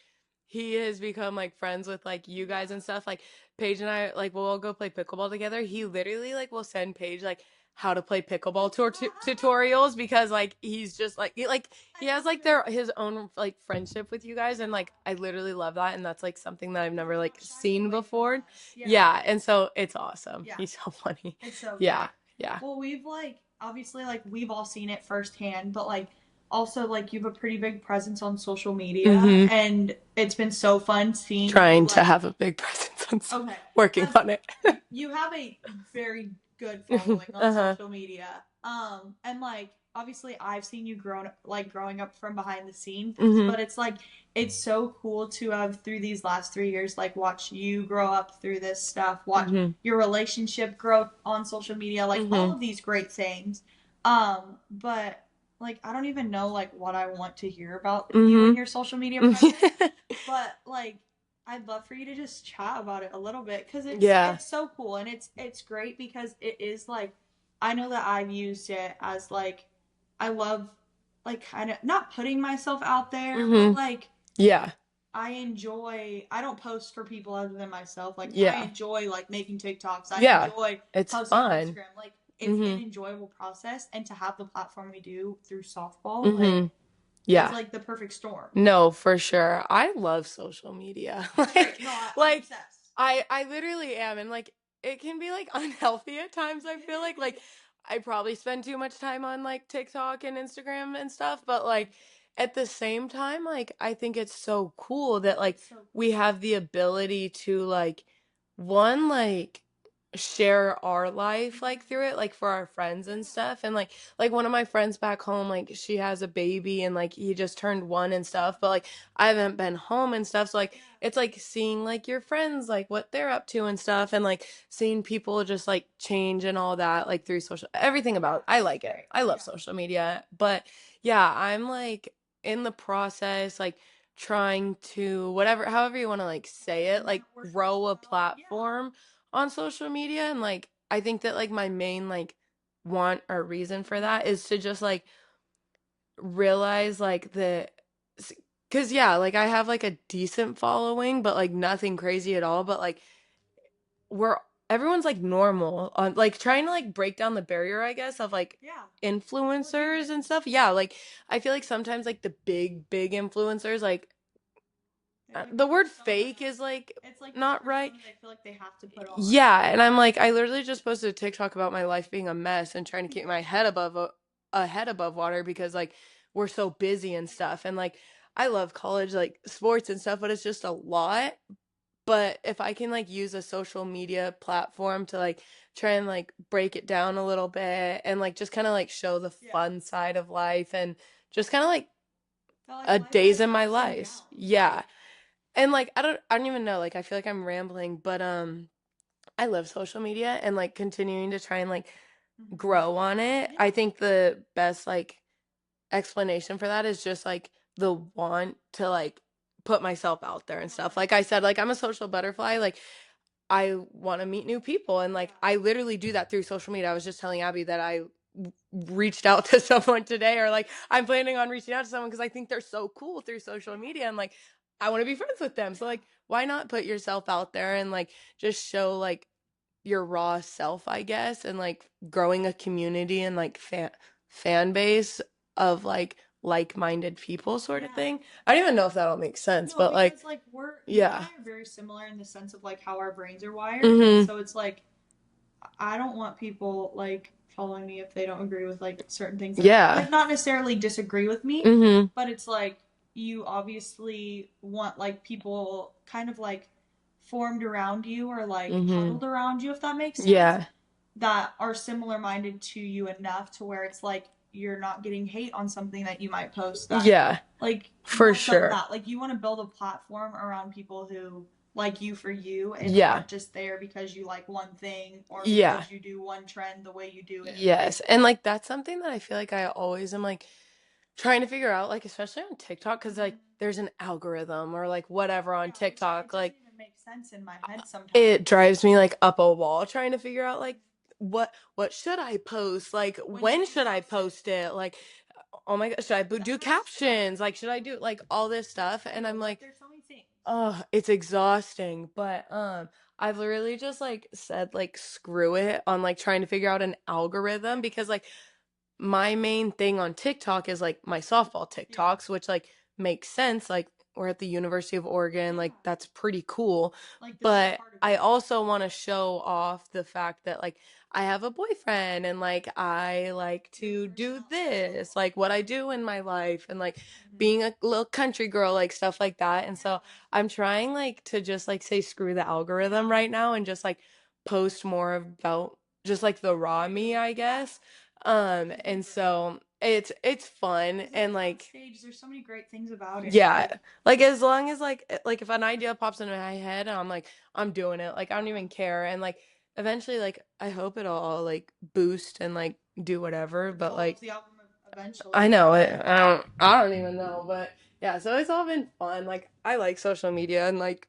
[SPEAKER 2] he has become like friends with like you guys and stuff. Like Paige and I like we'll all go play pickleball together. He literally like will send Paige like how to play pickleball tutorials because like he's just like he has like his own like friendship with you guys and like I literally love that and that's like something that I've never like seen before. Yeah, and so it's awesome.
[SPEAKER 1] Yeah.
[SPEAKER 2] He's so funny.
[SPEAKER 1] It's so
[SPEAKER 2] Yeah.
[SPEAKER 1] great.
[SPEAKER 2] Yeah.
[SPEAKER 1] Well, we've like obviously like we've all seen it firsthand, but like also like you have a pretty big presence on social media,
[SPEAKER 2] Mhm.
[SPEAKER 1] and it's been so fun seeing
[SPEAKER 2] Trying
[SPEAKER 1] you,
[SPEAKER 2] to
[SPEAKER 1] like,
[SPEAKER 2] have a big presence on
[SPEAKER 1] okay,
[SPEAKER 2] working on it.
[SPEAKER 1] you have a very good following on
[SPEAKER 2] Uh-huh.
[SPEAKER 1] social media, and like obviously I've seen you grown like growing up from behind the scenes,
[SPEAKER 2] Mm-hmm.
[SPEAKER 1] but it's like it's so cool to have through these last 3 years like watch you grow up through this stuff, watch
[SPEAKER 2] Mm-hmm.
[SPEAKER 1] your relationship grow on social media, like all
[SPEAKER 2] Mm-hmm.
[SPEAKER 1] of these great things. But like I don't even know like what I want to hear about you and
[SPEAKER 2] Mm-hmm.
[SPEAKER 1] your social media presence, but like I'd love for you to just chat about it a little bit because it's
[SPEAKER 2] Yeah.
[SPEAKER 1] it's so cool and it's great because it is like I know that I've used it as like I love like kind of not putting myself out there, but
[SPEAKER 2] Mm-hmm.
[SPEAKER 1] like
[SPEAKER 2] Yeah.
[SPEAKER 1] I don't post for people other than myself. Like I
[SPEAKER 2] Yeah.
[SPEAKER 1] enjoy like making TikToks. I
[SPEAKER 2] Yeah.
[SPEAKER 1] enjoy
[SPEAKER 2] It's
[SPEAKER 1] posting on
[SPEAKER 2] fun.
[SPEAKER 1] Instagram. Like it's an
[SPEAKER 2] Mm-hmm.
[SPEAKER 1] enjoyable process and to have the platform we do through softball, like
[SPEAKER 2] Mm-hmm.
[SPEAKER 1] it's
[SPEAKER 2] Yeah.
[SPEAKER 1] like the perfect storm.
[SPEAKER 2] No, for sure. I love social media.
[SPEAKER 1] It's great. No, I'm
[SPEAKER 2] Like
[SPEAKER 1] obsessed.
[SPEAKER 2] I literally am, and like it can be like unhealthy at times, I feel like I probably spend too much time on like TikTok and Instagram and stuff, but like at the same time, like I think it's so cool that like
[SPEAKER 1] It's so
[SPEAKER 2] we
[SPEAKER 1] cool.
[SPEAKER 2] have the ability to like one like share our life like through it like for our friends and
[SPEAKER 1] Yeah.
[SPEAKER 2] stuff, and like one of my friends back home, like she has a baby and like he just turned 1 and stuff, but like I haven't been home and stuff, so like
[SPEAKER 1] Yeah.
[SPEAKER 2] it's like seeing like your friends like what they're up to and stuff, and like seeing people just like change and all that like through social everything
[SPEAKER 1] Yeah.
[SPEAKER 2] about I
[SPEAKER 1] It's
[SPEAKER 2] like it.
[SPEAKER 1] great.
[SPEAKER 2] I love
[SPEAKER 1] Yeah.
[SPEAKER 2] social media, but yeah, I'm like in the process like trying to whatever however you want to like say it, like
[SPEAKER 1] Network
[SPEAKER 2] grow a
[SPEAKER 1] yourself. Yeah.
[SPEAKER 2] platform on social media, and like I think that like my main like want or reason for
[SPEAKER 1] Mhm.
[SPEAKER 2] that is to just like realize like the cuz yeah, like I have like a decent following but like nothing crazy at all, but like we're everyone's like normal on like trying to like break down the barrier I guess of like
[SPEAKER 1] Yeah. We're
[SPEAKER 2] influencers
[SPEAKER 1] human.
[SPEAKER 2] and stuff. Yeah, like I feel like sometimes like the big influencers like
[SPEAKER 1] They have like a
[SPEAKER 2] the word
[SPEAKER 1] persona.
[SPEAKER 2] fake is like
[SPEAKER 1] It's like this
[SPEAKER 2] not right.
[SPEAKER 1] persona they feel like they have to put on.
[SPEAKER 2] Yeah, and I'm like, I literally just posted a TikTok about my life being a mess and trying to keep my head above a head above water because like we're so busy and stuff. And like I love college like sports and stuff, but it's just a lot. But if I can like use a social media platform to like try and like break it down a little bit and like just kind of like show the
[SPEAKER 1] Yeah.
[SPEAKER 2] fun side of life and just kind of like
[SPEAKER 1] That like
[SPEAKER 2] a
[SPEAKER 1] life
[SPEAKER 2] days
[SPEAKER 1] has
[SPEAKER 2] in my
[SPEAKER 1] ups and
[SPEAKER 2] life.
[SPEAKER 1] downs.
[SPEAKER 2] Yeah.
[SPEAKER 1] Like
[SPEAKER 2] And like I don't even know, like I feel like I'm rambling, but I love social media and like continuing to try and like
[SPEAKER 1] hmm
[SPEAKER 2] grow on it.
[SPEAKER 1] yeah.
[SPEAKER 2] I think the best like explanation for that is just like the want to like put myself out there and stuff. Like I
[SPEAKER 1] 100%.
[SPEAKER 2] said, like I'm a social butterfly. Like I want to meet new people, and like
[SPEAKER 1] Yeah.
[SPEAKER 2] I literally do that through social media. I was just telling Abby that I reached out to someone today, or like I'm planning on reaching out to someone because I think they're so cool through social
[SPEAKER 1] Yeah.
[SPEAKER 2] media, and like I want to be friends with them. So
[SPEAKER 1] Yeah.
[SPEAKER 2] like why not put yourself out there and like just show like your raw self, I guess, and like growing a community and like fan base of like-minded people sort of
[SPEAKER 1] Yeah.
[SPEAKER 2] thing. I don't even know if that'll make sense,
[SPEAKER 1] No,
[SPEAKER 2] but like
[SPEAKER 1] because like you and
[SPEAKER 2] yeah.
[SPEAKER 1] I are very similar in the sense of like how our brains are wired, and
[SPEAKER 2] Mhm.
[SPEAKER 1] so it's like I don't want people like following me if they don't agree with like certain things that
[SPEAKER 2] Yeah.
[SPEAKER 1] like not necessarily disagree with me,
[SPEAKER 2] Mhm.
[SPEAKER 1] but it's like you obviously want like people kind of like formed around you or like
[SPEAKER 2] Mhm.
[SPEAKER 1] huddled around you if that makes sense
[SPEAKER 2] Yeah.
[SPEAKER 1] that are similar minded to you enough to where it's like you're not getting hate on something that you might post that
[SPEAKER 2] Yeah.
[SPEAKER 1] like
[SPEAKER 2] For
[SPEAKER 1] more so
[SPEAKER 2] sure.
[SPEAKER 1] that like you want to build a platform around people who like you for you and
[SPEAKER 2] Yeah.
[SPEAKER 1] aren't just there because you like one thing or
[SPEAKER 2] Yeah.
[SPEAKER 1] because you do one trend the way you do it like
[SPEAKER 2] Yes. And like that's something that I feel like I always am like trying to figure out, like especially on TikTok, because like
[SPEAKER 1] mhm.
[SPEAKER 2] there's an algorithm or like whatever on
[SPEAKER 1] Yeah, it
[SPEAKER 2] TikTok.
[SPEAKER 1] doesn't
[SPEAKER 2] Like
[SPEAKER 1] even make sense in my head
[SPEAKER 2] it
[SPEAKER 1] sometimes.
[SPEAKER 2] drives me like up a wall trying to figure out like what should I post? Like
[SPEAKER 1] When should
[SPEAKER 2] when
[SPEAKER 1] you
[SPEAKER 2] should I
[SPEAKER 1] post it?
[SPEAKER 2] post it? Like oh my god, should I
[SPEAKER 1] The
[SPEAKER 2] do
[SPEAKER 1] hashtag.
[SPEAKER 2] captions? Like should I do like all this stuff?
[SPEAKER 1] I
[SPEAKER 2] And
[SPEAKER 1] know,
[SPEAKER 2] I'm
[SPEAKER 1] like
[SPEAKER 2] like,
[SPEAKER 1] there's so many things.
[SPEAKER 2] oh, it's exhausting. But I've literally just like said like screw it on like trying to figure out an algorithm because like my main thing on TikTok is like my softball
[SPEAKER 1] Yeah.
[SPEAKER 2] TikToks, which like makes sense. Like we're at the University of Oregon,
[SPEAKER 1] Yeah.
[SPEAKER 2] like that's pretty cool.
[SPEAKER 1] Like this is
[SPEAKER 2] But
[SPEAKER 1] part of
[SPEAKER 2] I
[SPEAKER 1] you.
[SPEAKER 2] also want to show off the fact that like I have a boyfriend and like I like
[SPEAKER 1] You're
[SPEAKER 2] to do
[SPEAKER 1] yourself.
[SPEAKER 2] this, like what I do in my life and like
[SPEAKER 1] hmm
[SPEAKER 2] being a little country girl, like stuff like that. And
[SPEAKER 1] Yeah.
[SPEAKER 2] so I'm trying like to just like say screw the algorithm
[SPEAKER 1] Yeah.
[SPEAKER 2] right now and just like post more about just like the raw me,
[SPEAKER 1] You.
[SPEAKER 2] I
[SPEAKER 1] Yeah.
[SPEAKER 2] guess. And
[SPEAKER 1] Completely.
[SPEAKER 2] so it's fun
[SPEAKER 1] It's
[SPEAKER 2] and
[SPEAKER 1] on
[SPEAKER 2] like
[SPEAKER 1] stage. There's so many great things about it.
[SPEAKER 2] yeah, like as long as like if an idea pops into my head, I'm like I'm doing it. Like I don't even care. And like eventually, like I hope it'll all like boost and like do whatever. But
[SPEAKER 1] Evolve
[SPEAKER 2] like
[SPEAKER 1] the album eventually.
[SPEAKER 2] I know it. I don't even know. But yeah, so it's all been fun. Like I like social media and like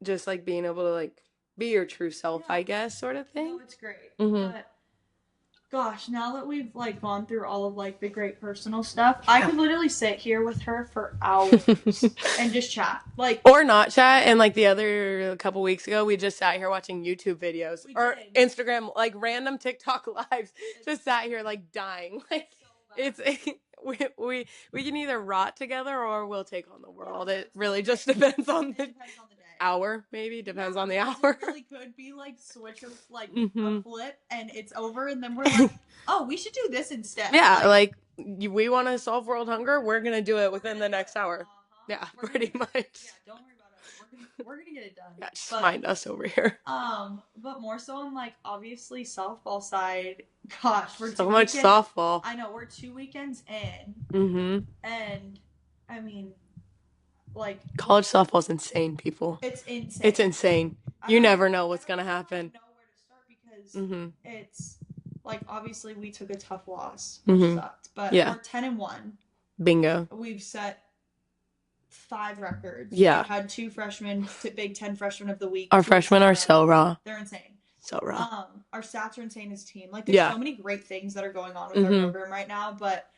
[SPEAKER 2] just like being able to like be your true self,
[SPEAKER 1] Yeah.
[SPEAKER 2] I guess, sort of
[SPEAKER 1] No,
[SPEAKER 2] thing.
[SPEAKER 1] it's great.
[SPEAKER 2] Mm-hmm.
[SPEAKER 1] But gosh, now that we've like gone through all of like the great personal stuff, I could literally sit here with her for hours and just chat. Like
[SPEAKER 2] Or not chat. And like the other couple weeks ago, we just sat here watching YouTube videos
[SPEAKER 1] we
[SPEAKER 2] or
[SPEAKER 1] did.
[SPEAKER 2] Instagram, like random TikTok lives. Just sat here like dying. Like
[SPEAKER 1] So
[SPEAKER 2] it's
[SPEAKER 1] bad.
[SPEAKER 2] we can either rot together or we'll take on the world.
[SPEAKER 1] Yeah,
[SPEAKER 2] It
[SPEAKER 1] it's
[SPEAKER 2] really
[SPEAKER 1] so
[SPEAKER 2] just
[SPEAKER 1] great.
[SPEAKER 2] depends on
[SPEAKER 1] It
[SPEAKER 2] the
[SPEAKER 1] depends on the day.
[SPEAKER 2] hour, maybe depends on the
[SPEAKER 1] Because
[SPEAKER 2] hour.
[SPEAKER 1] it really could be like switch of like a
[SPEAKER 2] Hmm.
[SPEAKER 1] flip and it's over, and then we're like, oh, we should do this instead.
[SPEAKER 2] Yeah, like we want to solve world hunger. We're gonna do it within the next hour. Yeah,
[SPEAKER 1] We're
[SPEAKER 2] pretty
[SPEAKER 1] gonna,
[SPEAKER 2] much.
[SPEAKER 1] yeah, don't worry about us. We're gonna get it done.
[SPEAKER 2] Yeah, just
[SPEAKER 1] But
[SPEAKER 2] mind us over here.
[SPEAKER 1] but more so on like obviously softball side. Gosh, we're
[SPEAKER 2] So
[SPEAKER 1] two
[SPEAKER 2] much
[SPEAKER 1] weekends.
[SPEAKER 2] softball.
[SPEAKER 1] I know we're 2 weekends in,
[SPEAKER 2] Mm-hmm.
[SPEAKER 1] and I mean, like
[SPEAKER 2] College softball's insane, people.
[SPEAKER 1] it's insane.
[SPEAKER 2] It's insane. You never know what's gonna happen.
[SPEAKER 1] I don't know where to start because
[SPEAKER 2] Mm-hmm.
[SPEAKER 1] it's like obviously we took a tough loss, which
[SPEAKER 2] Mm-hmm.
[SPEAKER 1] sucked, but
[SPEAKER 2] Yeah.
[SPEAKER 1] we're 10-1.
[SPEAKER 2] Bingo.
[SPEAKER 1] We've set 5 records.
[SPEAKER 2] Yeah.
[SPEAKER 1] We've had 2 freshmen, Big Ten freshmen of the week.
[SPEAKER 2] Our
[SPEAKER 1] 2
[SPEAKER 2] freshmen are so raw.
[SPEAKER 1] They're insane.
[SPEAKER 2] So raw.
[SPEAKER 1] Our stats are insane as a team. Like there's so many great things that are going on with our program right now, but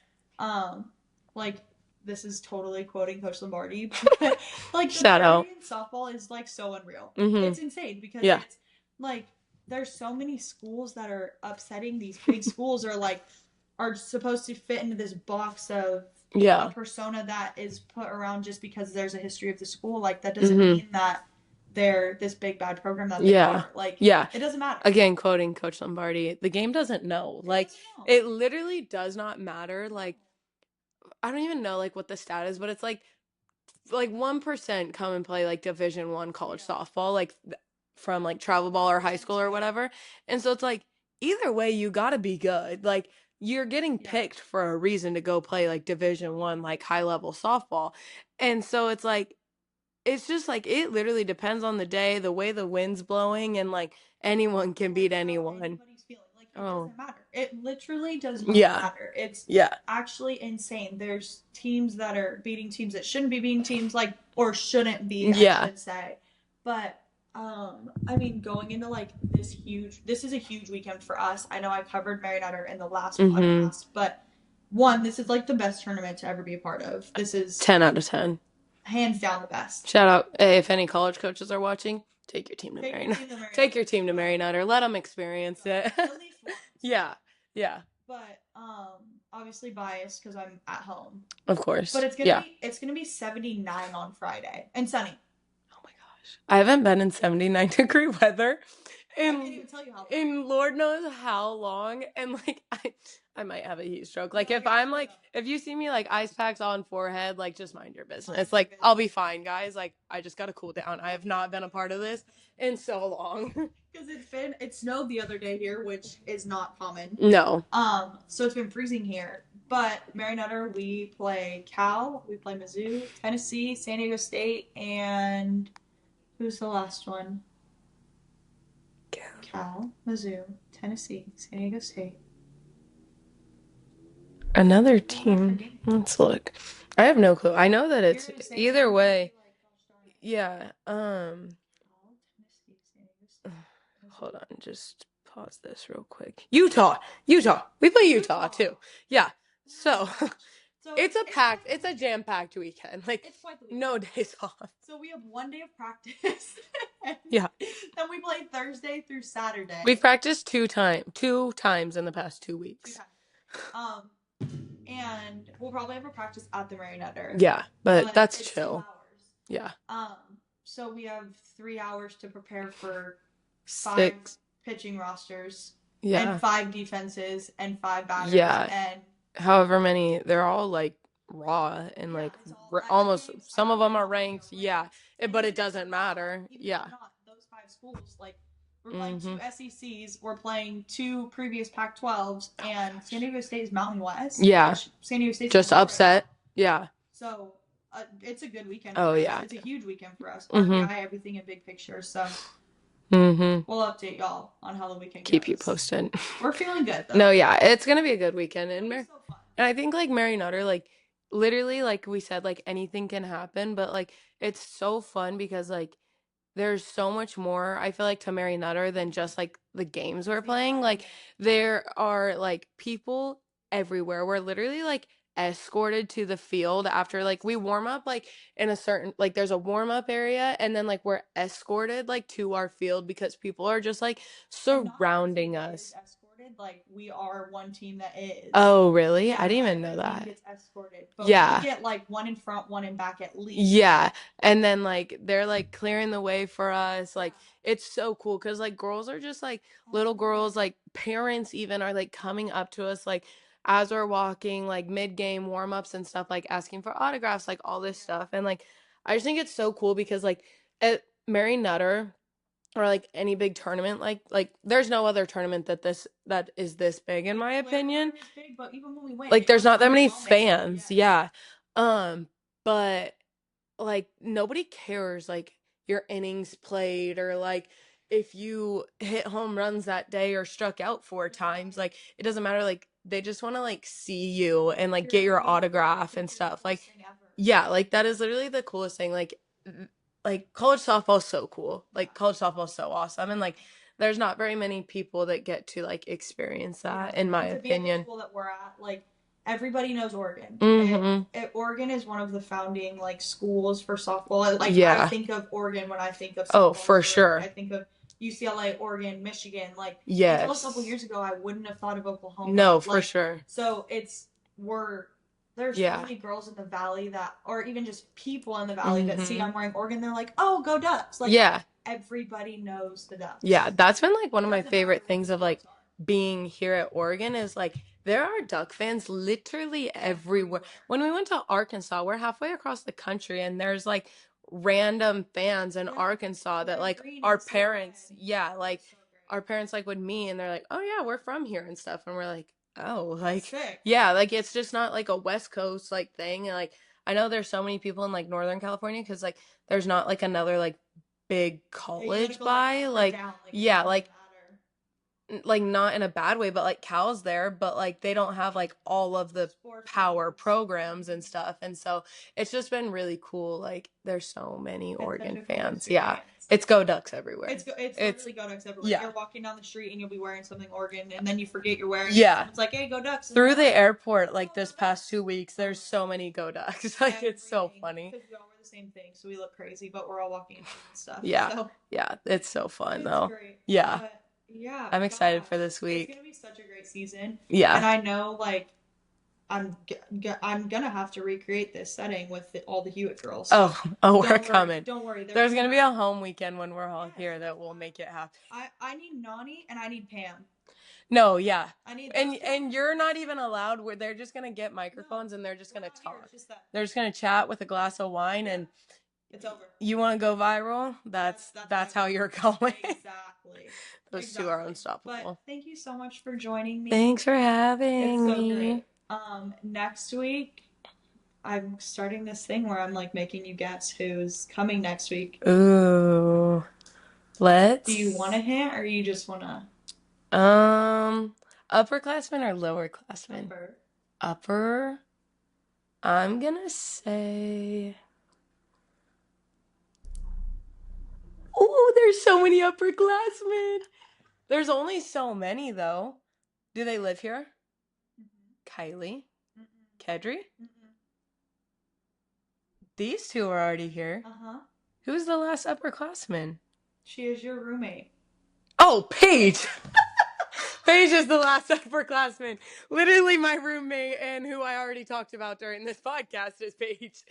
[SPEAKER 1] like this is totally quoting Coach Lombardi. But, like the
[SPEAKER 2] Shout out.
[SPEAKER 1] parity in softball is like so unreal.
[SPEAKER 2] Mm-hmm.
[SPEAKER 1] It's insane because it's like there's so many schools that are upsetting these big schools or like are supposed to fit into this box of a persona that is put around just because there's a history of the school. Like that doesn't mean that they're this big bad program that they are. Like it doesn't matter.
[SPEAKER 2] Again, quoting Coach Lombardi, the game doesn't know. Like it literally does not matter. Like I don't even know like what the stat is, but it's like 1% come and play like Division I college softball, like from like travel ball or high school or whatever. And so it's like either way, you gotta be good. Like you're getting picked for a reason to go play like Division I, like high level softball. And so it's just like it literally depends on the day, the way the wind's blowing, and like anyone can beat anyone.
[SPEAKER 1] Anybody's feeling. Like it doesn't matter. It literally does not matter. It's actually insane. There's teams that are beating teams that shouldn't be beating teams, like or shouldn't be, I should say. But I mean, going into like this is a huge weekend for us. I know I covered Mary Nutter in the last podcast, but this is like the best tournament to ever be a part of. This is
[SPEAKER 2] 10 out of 10.
[SPEAKER 1] Hands down the best.
[SPEAKER 2] Shout out, hey, if any college coaches are watching, take your team to Mary Nutter. Take your team to Mary Nutter. Let them experience it.
[SPEAKER 1] At least once.
[SPEAKER 2] Yeah.
[SPEAKER 1] But obviously biased because I'm at home.
[SPEAKER 2] Of course.
[SPEAKER 1] But it's gonna be 79 on Friday and sunny.
[SPEAKER 2] Oh my gosh, I haven't been in 79-degree weather
[SPEAKER 1] I can't even tell you how long.
[SPEAKER 2] in Lord knows how long, and like I might have a heat stroke. Like if you see me like ice packs on forehead, like just mind your business. Like I'll be fine, guys. Like I just gotta cool down. I have not been a part of this in so long.
[SPEAKER 1] Because it snowed the other day here, which is not common.
[SPEAKER 2] No.
[SPEAKER 1] So it's been freezing here. But Mary Nutter, we play Cal, we play Mizzou, Tennessee, San Diego State, and who's the last one? Cal, Mizzou, Tennessee, San Diego State.
[SPEAKER 2] Another team. Let's look. I have no clue. I know that it's either way. Yeah. Hold on. Just pause this real quick. Utah. We play Utah too. Yeah. So it's a jam-packed weekend. Like it's quite the weekend. No days off.
[SPEAKER 1] So we have 1 day of practice.
[SPEAKER 2] Yeah.
[SPEAKER 1] Then we play Thursday through Saturday.
[SPEAKER 2] We've practiced two times in the past 2 weeks.
[SPEAKER 1] And we'll probably have a practice at the Mary Nutter.
[SPEAKER 2] Yeah, but that's chill.
[SPEAKER 1] 2 hours.
[SPEAKER 2] Yeah.
[SPEAKER 1] So we have 3 hours to prepare for 5 pitching rosters.
[SPEAKER 2] Yeah.
[SPEAKER 1] And 5 defenses and 5 batters.
[SPEAKER 2] Yeah.
[SPEAKER 1] And
[SPEAKER 2] however many, they're all like raw and like almost some of them are ranked. Yeah. But it doesn't matter. Yeah.
[SPEAKER 1] Those 5 schools, like We're playing two
[SPEAKER 2] Mm-hmm.
[SPEAKER 1] SECs. We're playing two previous Pac-12s,
[SPEAKER 2] Oh my
[SPEAKER 1] and San
[SPEAKER 2] gosh.
[SPEAKER 1] Diego State is Mountain West,
[SPEAKER 2] Yeah.
[SPEAKER 1] which San Diego State's
[SPEAKER 2] Just
[SPEAKER 1] number one right now.
[SPEAKER 2] upset. Yeah.
[SPEAKER 1] So it's a good weekend
[SPEAKER 2] Oh
[SPEAKER 1] for us.
[SPEAKER 2] yeah.
[SPEAKER 1] It's a huge weekend for us.
[SPEAKER 2] Mm-hmm.
[SPEAKER 1] RPI, everything in big picture. So
[SPEAKER 2] Mm-hmm.
[SPEAKER 1] we'll update y'all on how the weekend
[SPEAKER 2] Keep you
[SPEAKER 1] goes.
[SPEAKER 2] posted.
[SPEAKER 1] We're feeling good
[SPEAKER 2] No,
[SPEAKER 1] though.
[SPEAKER 2] yeah, it's gonna be a good weekend,
[SPEAKER 1] It'll
[SPEAKER 2] and
[SPEAKER 1] be so fun.
[SPEAKER 2] I think like Mary Nutter, like literally, like we said, like anything can happen, but like it's so fun because like there's so much more, I feel like, to Mary Nutter than just like the games
[SPEAKER 1] It's
[SPEAKER 2] we're
[SPEAKER 1] the
[SPEAKER 2] playing. Like
[SPEAKER 1] environment.
[SPEAKER 2] there are like people everywhere. We're literally like escorted to the field after like we warm up like in a certain like there's a warm up area, and then like we're escorted like to our field because people are just like
[SPEAKER 1] And not every team
[SPEAKER 2] surrounding
[SPEAKER 1] that is
[SPEAKER 2] us.
[SPEAKER 1] escorted, like we are one team that is.
[SPEAKER 2] Oh, really?
[SPEAKER 1] Yeah,
[SPEAKER 2] I didn't
[SPEAKER 1] not
[SPEAKER 2] even know
[SPEAKER 1] every team
[SPEAKER 2] that.
[SPEAKER 1] gets escorted, but we
[SPEAKER 2] Yeah.
[SPEAKER 1] get like one in front, one in back at least.
[SPEAKER 2] Yeah. And then like they're like clearing the way for us.
[SPEAKER 1] Yeah.
[SPEAKER 2] Like it's so cool because like girls are just like little girls, like parents even are like coming up to us like as we're walking, like mid-game warm-ups and stuff, like asking for autographs, like all this stuff. And like I just think it's so cool because like at Mary Nutter or like any big tournament, like there's no other tournament that is this big in
[SPEAKER 1] Like
[SPEAKER 2] my opinion.
[SPEAKER 1] Atlanta is big, but even when we went,
[SPEAKER 2] Like
[SPEAKER 1] it
[SPEAKER 2] there's
[SPEAKER 1] was
[SPEAKER 2] not that many
[SPEAKER 1] underwhelming.
[SPEAKER 2] fans.
[SPEAKER 1] Yes.
[SPEAKER 2] Yeah. But like nobody cares like your innings played or like if you hit home runs that day or struck out four times. Like it doesn't matter. Like they just want to like see you and like
[SPEAKER 1] You're
[SPEAKER 2] get your
[SPEAKER 1] great. Yeah, I
[SPEAKER 2] autograph
[SPEAKER 1] think
[SPEAKER 2] and
[SPEAKER 1] you're the
[SPEAKER 2] stuff. Like
[SPEAKER 1] coolest thing ever.
[SPEAKER 2] yeah, like that is literally the coolest thing. Like college softball's so cool.
[SPEAKER 1] Yeah.
[SPEAKER 2] Like college softball's so awesome, and like there's not very many people that get to like experience
[SPEAKER 1] Yeah.
[SPEAKER 2] that in my
[SPEAKER 1] And to be at the
[SPEAKER 2] opinion.
[SPEAKER 1] school that we're at, like everybody knows Oregon.
[SPEAKER 2] Mm-hmm.
[SPEAKER 1] Oregon is one of the founding like schools for softball. Like I
[SPEAKER 2] Yeah.
[SPEAKER 1] think of Oregon when I think of
[SPEAKER 2] Oh,
[SPEAKER 1] softball
[SPEAKER 2] for
[SPEAKER 1] historically.
[SPEAKER 2] sure.
[SPEAKER 1] I think of UCLA, Oregon, Michigan. Like until a couple
[SPEAKER 2] Yes.
[SPEAKER 1] years ago, I wouldn't have thought of Oklahoma.
[SPEAKER 2] No, for
[SPEAKER 1] Like
[SPEAKER 2] sure.
[SPEAKER 1] so, we're there's so
[SPEAKER 2] Yeah.
[SPEAKER 1] many girls in the valley that, or even just people in the valley that see
[SPEAKER 2] Mm-hmm.
[SPEAKER 1] I'm wearing Oregon. They're like, "Oh, go Ducks!" Like
[SPEAKER 2] Yeah.
[SPEAKER 1] everybody knows the
[SPEAKER 2] Yeah.
[SPEAKER 1] Ducks.
[SPEAKER 2] That's been like one
[SPEAKER 1] It
[SPEAKER 2] of my
[SPEAKER 1] doesn't matter
[SPEAKER 2] favorite
[SPEAKER 1] what the
[SPEAKER 2] things of like
[SPEAKER 1] sports are.
[SPEAKER 2] being here at Oregon is like there are Duck fans literally everywhere.
[SPEAKER 1] Everywhere.
[SPEAKER 2] When we went to Arkansas, we're halfway across the country and there's like random fans in
[SPEAKER 1] Yeah,
[SPEAKER 2] Arkansas that
[SPEAKER 1] red,
[SPEAKER 2] like
[SPEAKER 1] green,
[SPEAKER 2] our
[SPEAKER 1] and silver
[SPEAKER 2] parents,
[SPEAKER 1] red.
[SPEAKER 2] yeah, like
[SPEAKER 1] It's so
[SPEAKER 2] our
[SPEAKER 1] great.
[SPEAKER 2] parents like would meet and they're like, "Oh yeah, we're from here" and stuff. And we're like, "Oh,
[SPEAKER 1] That's
[SPEAKER 2] like
[SPEAKER 1] sick.
[SPEAKER 2] yeah, like it's just not like a West Coast like thing." And like I know there's so many people in like Northern California cuz like there's not like another like big
[SPEAKER 1] Yeah, you gotta
[SPEAKER 2] college
[SPEAKER 1] go like
[SPEAKER 2] by
[SPEAKER 1] up or
[SPEAKER 2] like
[SPEAKER 1] down. Like it
[SPEAKER 2] yeah,
[SPEAKER 1] doesn't matter.
[SPEAKER 2] like not in a bad way, but like Cal's there, but like they don't have like all of the
[SPEAKER 1] Sports
[SPEAKER 2] power
[SPEAKER 1] leagues.
[SPEAKER 2] programs and stuff. And so it's just been really cool. Like there's so many
[SPEAKER 1] It's such
[SPEAKER 2] Oregon
[SPEAKER 1] a cool
[SPEAKER 2] fans. Yeah.
[SPEAKER 1] experience.
[SPEAKER 2] It's Go Ducks everywhere.
[SPEAKER 1] It's
[SPEAKER 2] It's
[SPEAKER 1] literally Go Ducks everywhere.
[SPEAKER 2] yeah.
[SPEAKER 1] You're walking down the street and you'll be wearing something Oregon, and then you forget you're wearing it.
[SPEAKER 2] Yeah.
[SPEAKER 1] Someone's like, "Hey, Go Ducks!" And
[SPEAKER 2] Through
[SPEAKER 1] you're
[SPEAKER 2] the
[SPEAKER 1] like,
[SPEAKER 2] airport like
[SPEAKER 1] "Oh,
[SPEAKER 2] this
[SPEAKER 1] Go
[SPEAKER 2] past
[SPEAKER 1] Ducks!"
[SPEAKER 2] 2 weeks,
[SPEAKER 1] Oh
[SPEAKER 2] there's
[SPEAKER 1] my
[SPEAKER 2] so
[SPEAKER 1] god,
[SPEAKER 2] many Go Ducks. Like it's so
[SPEAKER 1] everything
[SPEAKER 2] funny.
[SPEAKER 1] because we all wear the same thing, so we look crazy, but we're all walking in shoes and stuff.
[SPEAKER 2] Yeah.
[SPEAKER 1] So
[SPEAKER 2] Yeah. It's so fun
[SPEAKER 1] it's
[SPEAKER 2] though.
[SPEAKER 1] great.
[SPEAKER 2] Yeah.
[SPEAKER 1] But yeah,
[SPEAKER 2] I'm excited for
[SPEAKER 1] gosh,
[SPEAKER 2] this
[SPEAKER 1] it's
[SPEAKER 2] week.
[SPEAKER 1] gonna be such a great season, and
[SPEAKER 2] Yeah.
[SPEAKER 1] I know like I'm gonna have to recreate this setting with all the Hewitt girls. So
[SPEAKER 2] Oh, we're
[SPEAKER 1] don't worry,
[SPEAKER 2] coming.
[SPEAKER 1] don't worry. They're
[SPEAKER 2] There's
[SPEAKER 1] coming
[SPEAKER 2] gonna be a
[SPEAKER 1] back.
[SPEAKER 2] home weekend when we're all
[SPEAKER 1] Yes,
[SPEAKER 2] here that will make it happen.
[SPEAKER 1] I need Nani and I need Pam.
[SPEAKER 2] No, yeah.
[SPEAKER 1] I need
[SPEAKER 2] And
[SPEAKER 1] those two.
[SPEAKER 2] and you're not even allowed where they're just gonna get microphones
[SPEAKER 1] No,
[SPEAKER 2] and they're just
[SPEAKER 1] we're
[SPEAKER 2] gonna
[SPEAKER 1] not here.
[SPEAKER 2] talk.
[SPEAKER 1] It's just that
[SPEAKER 2] They're just gonna chat with a glass of wine
[SPEAKER 1] yeah,
[SPEAKER 2] and
[SPEAKER 1] it's over.
[SPEAKER 2] you wanna go viral? That's how you're going.
[SPEAKER 1] Exactly.
[SPEAKER 2] Those two are
[SPEAKER 1] Exactly. But
[SPEAKER 2] unstoppable.
[SPEAKER 1] thank you so much for joining me.
[SPEAKER 2] Thanks for
[SPEAKER 1] It's
[SPEAKER 2] having
[SPEAKER 1] so
[SPEAKER 2] me.
[SPEAKER 1] great. Next week I'm starting this thing where I'm like making you guess who's coming next week.
[SPEAKER 2] Ooh.
[SPEAKER 1] Do you want a
[SPEAKER 2] Let's
[SPEAKER 1] hint or you just wanna
[SPEAKER 2] um upperclassmen or lowerclassmen?
[SPEAKER 1] upper?
[SPEAKER 2] Upper. I'm gonna say oh, there's so many upperclassmen. There's only so many though. Do they live here? Kylie,
[SPEAKER 1] Mm-mm.
[SPEAKER 2] Kedri?
[SPEAKER 1] Mm-mm.
[SPEAKER 2] These two are already here.
[SPEAKER 1] Uh-huh.
[SPEAKER 2] Who's the last upperclassman?
[SPEAKER 1] She is your roommate.
[SPEAKER 2] Oh, Paige! Paige is the last upperclassman. Literally my roommate and who I already talked about during this podcast is Paige.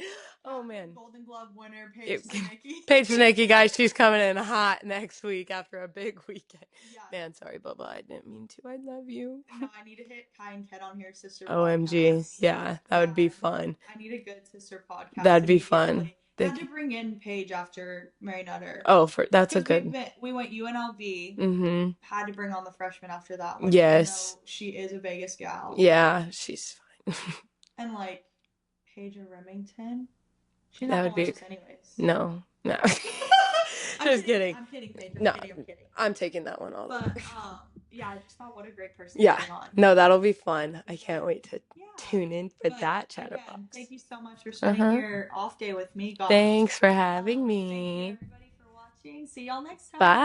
[SPEAKER 2] Oh, man.
[SPEAKER 1] Golden Glove winner, Paige Snicky.
[SPEAKER 2] Paige Snicky, guys, she's coming in hot next week after a big weekend.
[SPEAKER 1] Yeah.
[SPEAKER 2] Man, sorry, Bubba, I didn't mean to. I love you.
[SPEAKER 1] No, I need to hit Kai and Ket on here, sister
[SPEAKER 2] OMG.
[SPEAKER 1] podcast.
[SPEAKER 2] Yeah, that would be fun.
[SPEAKER 1] I need a good sister podcast.
[SPEAKER 2] That'd be fun. They,
[SPEAKER 1] Had to bring in Paige after Mary Nutter.
[SPEAKER 2] oh, that's a
[SPEAKER 1] Because
[SPEAKER 2] good.
[SPEAKER 1] we went UNLV,
[SPEAKER 2] Mm-hmm.
[SPEAKER 1] had to bring on the freshman after that one, even
[SPEAKER 2] Yes.
[SPEAKER 1] though she is a Vegas gal.
[SPEAKER 2] Yeah, she's fine.
[SPEAKER 1] And like Paige or Remington, she's not
[SPEAKER 2] That would
[SPEAKER 1] gonna like
[SPEAKER 2] be
[SPEAKER 1] us anyways.
[SPEAKER 2] no, no.
[SPEAKER 1] I'm
[SPEAKER 2] Just
[SPEAKER 1] kidding.
[SPEAKER 2] kidding.
[SPEAKER 1] I'm kidding, Paige. I'm
[SPEAKER 2] No,
[SPEAKER 1] kidding. I'm kidding.
[SPEAKER 2] I'm taking that one all.
[SPEAKER 1] But yeah, I just thought what a great person to
[SPEAKER 2] Yeah.
[SPEAKER 1] bring on.
[SPEAKER 2] No, that'll be fun. I can't wait to
[SPEAKER 1] Yeah.
[SPEAKER 2] tune in for
[SPEAKER 1] But
[SPEAKER 2] that
[SPEAKER 1] again,
[SPEAKER 2] chatterbox.
[SPEAKER 1] thank you so much for spending
[SPEAKER 2] Uh-huh.
[SPEAKER 1] your off day with me, gosh.
[SPEAKER 2] Thanks for having
[SPEAKER 1] Thank you
[SPEAKER 2] me.
[SPEAKER 1] everybody for watching. See y'all next time.
[SPEAKER 2] Bye.